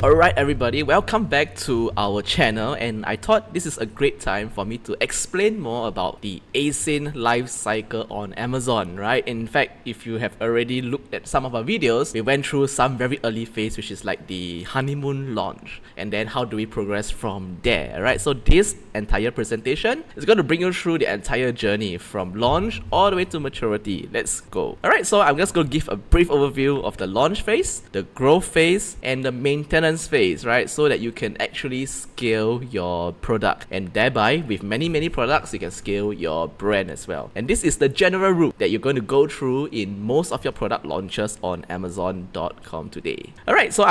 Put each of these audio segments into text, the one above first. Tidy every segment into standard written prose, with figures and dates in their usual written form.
Alright everybody, welcome back to our channel, and I thought this is a great time for me to explain more about the async life cycle on Amazon, right? In fact, if you have already looked at some of our videos, we went through some very early phase, which is like the honeymoon launch, and then how do we progress from there, right? So this entire presentation is going to bring you through the entire journey from launch all the way to maturity. Let's go. Alright, so I'm just going to give a brief overview of the launch phase, the growth phase, and the maintenance phase, right? So that you can actually scale your product, and thereby with many products you can scale your brand as well. And this is the general route that you're going to go through in most of your product launches on Amazon.com today. Alright, so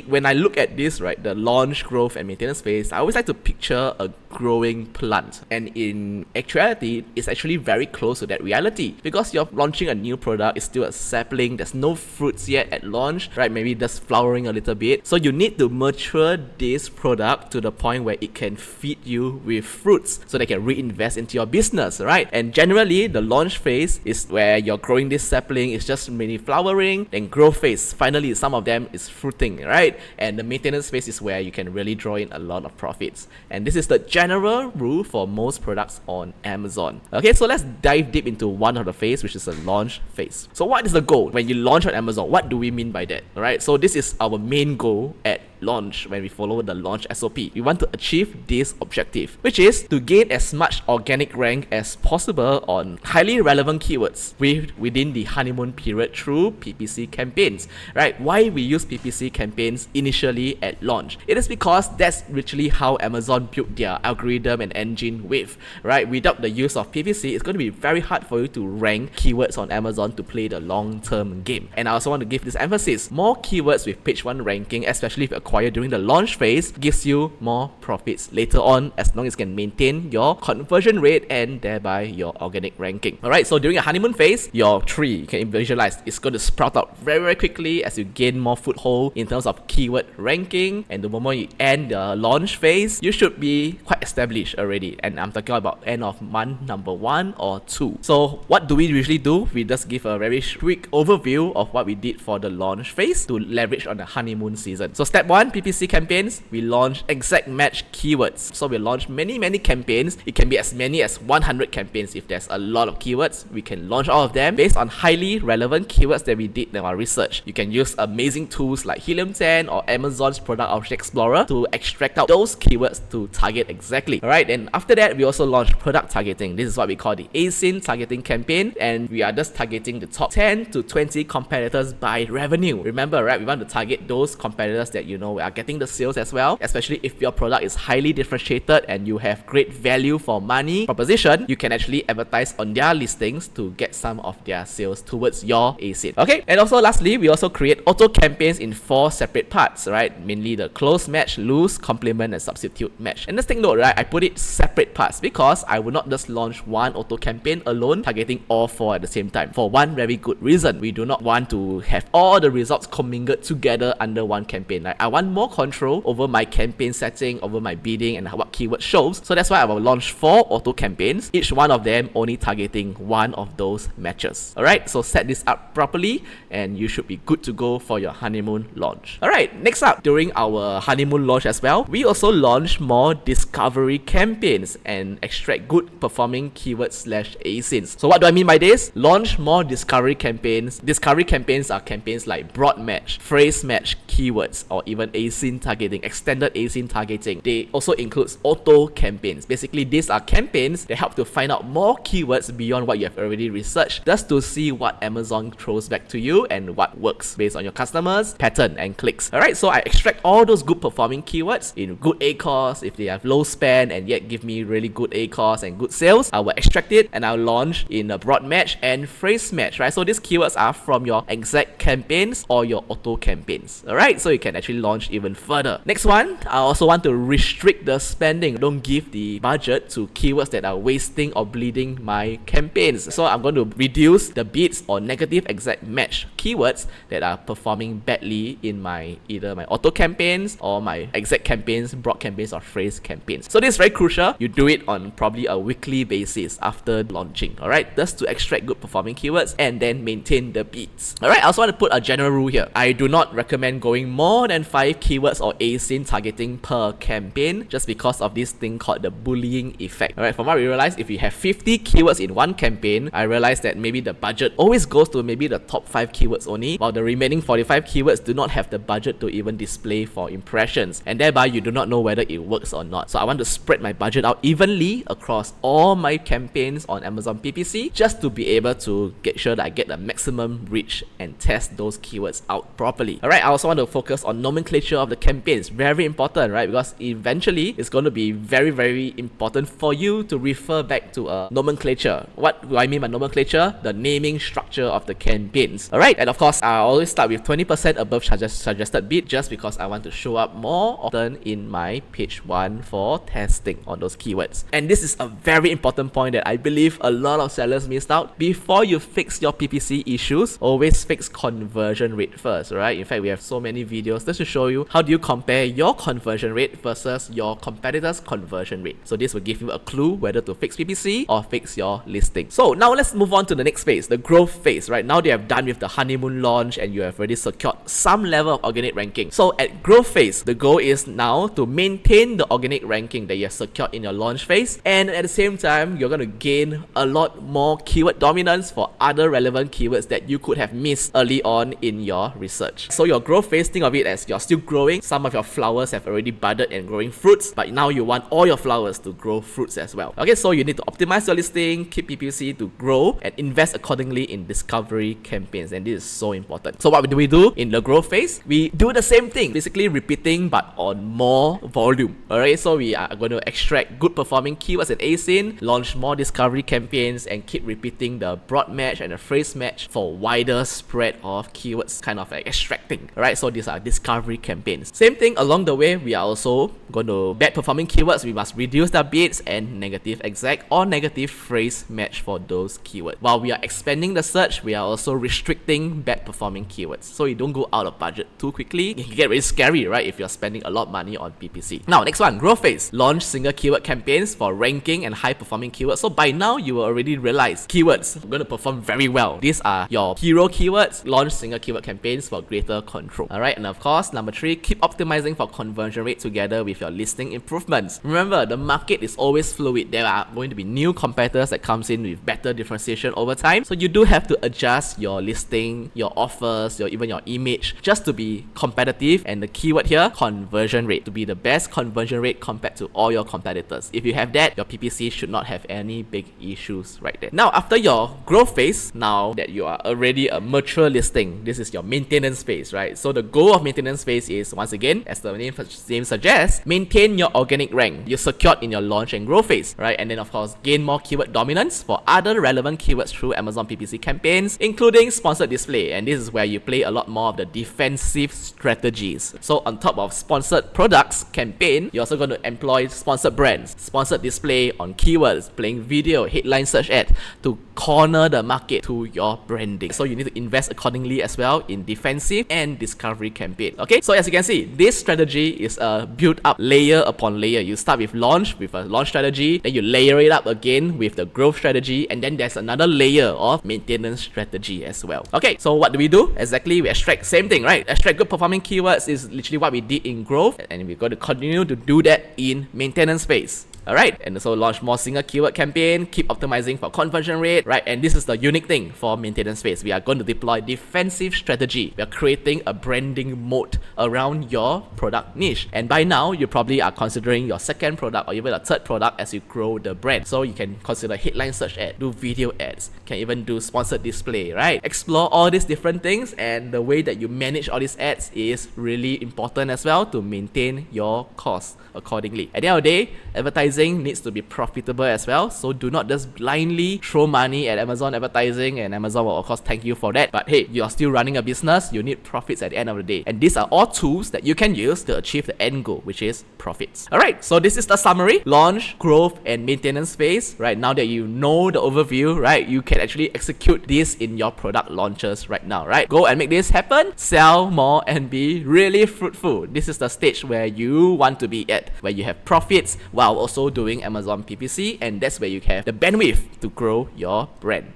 when I look at this, right, the launch, growth, and maintenance phase, I always like to picture a growing plant, and in actuality it's actually very close to that reality, because you're launching a new product, it's still a sapling, there's no fruits yet at launch, right? Maybe just flowering a little bit, so you need to mature this product to the point where it can feed you with fruits so they can reinvest into your business, right? And generally the launch phase is where you're growing this sapling, it's just mainly flowering. Then growth phase, finally some of them is fruiting, right? And the maintenance phase is where you can really draw in a lot of profits, and this is the general rule for most products on Amazon. Okay, so let's dive deep into one of the phase, which is the launch phase. So what is the goal when you launch on Amazon? What do we mean by that? All right, so this is our main goal at launch. When we follow the launch SOP, we want to achieve this objective, which is to gain as much organic rank as possible on highly relevant keywords within the honeymoon period through PPC campaigns, right? Why we use PPC campaigns initially at launch? It is because that's literally how Amazon built their algorithm and engine with, right? Without the use of PPC, it's going to be very hard for you to rank keywords on Amazon to play the long-term game. And I also want to give this emphasis: more keywords with page 1 ranking, especially if you acquire during the launch phase, gives you more profits later on, as long as you can maintain your conversion rate and thereby your organic ranking. Alright, so during a honeymoon phase, your tree, you can visualize, it's going to sprout out very quickly as you gain more foothold in terms of keyword ranking, and the moment you end the launch phase, you should be quite established already, and I'm talking about end of month number 1 or 2. So what do we usually do? We just give a very quick overview of what we did for the launch phase to leverage on the honeymoon season. So step 1, PPC campaigns, we launch exact match keywords. So we launch many campaigns. It can be as many as 100 campaigns. If there's a lot of keywords, we can launch all of them based on highly relevant keywords that we did in our research. You can use amazing tools like Helium 10 or Amazon's Product Object Explorer to extract out those keywords to target exactly. Alright, and after that, we also launch product targeting. This is what we call the async targeting campaign, and we are just targeting the top 10 to 20 competitors by revenue. Remember, right, we want to target those competitors that you know are getting the sales as well, especially if your product is highly differentiated and you have great value for money proposition. You can actually advertise on their listings to get some of their sales towards your async. Okay, and also lastly, we also create auto campaigns in 4 separate parts, right? Mainly the close match, loose, complement, and substitute match. And just take note, right, I put it separate parts because I will not just launch one auto campaign alone targeting all 4 at the same time, for one very good reason. We do not want to have all the results commingled together under one campaign, right? I want more control over my campaign setting, over my bidding, and what keyword shows. So that's why I will launch 4 auto campaigns, each one of them only targeting one of those matches. Alright, so set this up properly and you should be good to go for your honeymoon launch. Alright, next up, during our honeymoon launch as well, we also launch more discovery campaigns and extract good performing keywords / asins. So what do I mean by this? Launch more discovery campaigns. Discovery campaigns are campaigns like broad match, phrase match keywords, or even async targeting, extended async targeting. They also includes auto campaigns. Basically, these are campaigns that help to find out more keywords beyond what you have already researched, just to see what Amazon throws back to you and what works based on your customers, pattern, and clicks. Alright, so I extract all those good performing keywords in good ACoS. If they have low spend and yet give me really good ACoS and good sales, I will extract it and I'll launch in a broad match and phrase match, right? So these keywords are from your exact campaigns or your auto campaigns. Alright, so you can actually launch even further. Next one, I also want to restrict the spending. Don't give the budget to keywords that are wasting or bleeding my campaigns. So I'm going to reduce the bids or negative exact match keywords that are performing badly in my either my auto campaigns or my exact campaigns, broad campaigns, or phrase campaigns. So this is very crucial. You do it on probably a weekly basis after launching. Alright, just to extract good performing keywords and then maintain the bids. Alright, I also want to put a general rule here. I do not recommend going more than 5 5 keywords or asyn targeting per campaign just because of this thing called the bullying effect. Alright, from what we realized, if you have 50 keywords in one campaign, I realized that maybe the budget always goes to maybe the top 5 keywords only, while the remaining 45 keywords do not have the budget to even display for impressions, and thereby you do not know whether it works or not. So I want to spread my budget out evenly across all my campaigns on Amazon PPC just to be able to get sure that I get the maximum reach and test those keywords out properly. Alright, I also want to focus on nomenclature of the campaigns. Very important, right? Because eventually it's going to be very important for you to refer back to a nomenclature. What do I mean by nomenclature? The naming structure of the campaigns. Alright, and of course I always start with 20% above suggested bid just because I want to show up more often in my page 1 for testing on those keywords. And this is a very important point that I believe a lot of sellers missed out. Before you fix your PPC issues, always fix conversion rate first, right? In fact, we have so many videos just to show you how do you compare your conversion rate versus your competitors' conversion rate. So this will give you a clue whether to fix PPC or fix your listing. So now let's move on to the next phase, the growth phase, right? Now they have done with the honeymoon launch and you have already secured some level of organic ranking. So at growth phase, the goal is now to maintain the organic ranking that you have secured in your launch phase, and at the same time you're going to gain a lot more keyword dominance for other relevant keywords that you could have missed early on in your research. So your growth phase, think of it as you're still growing. Some of your flowers have already budded and growing fruits, but now you want all your flowers to grow fruits as well. Okay, so you need to optimize your listing, keep PPC to grow, and invest accordingly in discovery campaigns, and this is so important. So what do we do in the growth phase? We do the same thing, basically repeating but on more volume. Alright, so we are going to extract good performing keywords and asyn, launch more discovery campaigns, and keep repeating the broad match and the phrase match for wider spread of keywords, kind of like extracting. Alright, so these are discovery campaigns. Same thing along the way, we are also going to bad performing keywords, we must reduce the bids and negative exact or negative phrase match for those keywords. While we are expanding the search, we are also restricting bad performing keywords, so you don't go out of budget too quickly. It can get really scary, right, if you're spending a lot of money on PPC. Now, next one, growth phase. Launch single keyword campaigns for ranking and high performing keywords. So by now, you will already realize keywords are going to perform very well. These are your hero keywords. Launch single keyword campaigns for greater control. Alright, and of course, number 3, keep optimizing for conversion rate together with your listing improvements. Remember, the market is always fluid. There are going to be new competitors that comes in with better differentiation over time. So you do have to adjust your listing, your offers, even your image just to be competitive. And the keyword here, conversion rate, to be the best conversion rate compared to all your competitors. If you have that, your PPC should not have any big issues right there. Now, after your growth phase, now that you are already a mature listing, this is your maintenance phase, right? So the goal of maintenance phase is, once again, as the name suggests, maintain your organic rank you secured in your launch and growth phase, right? And then of course, gain more keyword dominance for other relevant keywords through Amazon PPC campaigns, including sponsored display. And this is where you play a lot more of the defensive strategies. So on top of sponsored products campaign, you're also going to employ sponsored brands, sponsored display on keywords, playing video, headline search ad to corner the market to your branding. So you need to invest accordingly as well in defensive and discovery campaign. Okay, so as you can see, this strategy is built up layer upon layer. You start with launch, with a launch strategy, then you layer it up again with the growth strategy, and then there's another layer of maintenance strategy as well. Okay, so what do? Exactly, we extract same thing, right? Extract good performing keywords is literally what we did in growth, and we're going to continue to do that in maintenance phase. Alright, and so launch more single keyword campaign, keep optimizing for conversion rate, right? And this is the unique thing for maintenance phase. We are going to deploy defensive strategy. We are creating a branding moat around your product niche. And by now, you probably are considering your second product or even a third product as you grow the brand. So you can consider headline search ad, do video ads, can even do sponsored display, right? Explore all these different things, and the way that you manage all these ads is really important as well to maintain your costs accordingly. At the end of the day, advertising needs to be profitable as well, so do not just blindly throw money at Amazon advertising, and Amazon will of course thank you for that. But hey, you are still running a business, you need profits at the end of the day, and these are all tools that you can use to achieve the end goal, which is profits. Alright, so this is the summary: launch, growth, and maintenance phase. Right now that you know the overview, right, you can actually execute this in your product launches right now, right? Go and make this happen, sell more, and be really fruitful. This is the stage where you want to be at, where you have profits while also doing Amazon PPC, and that's where you have the bandwidth to grow your brand.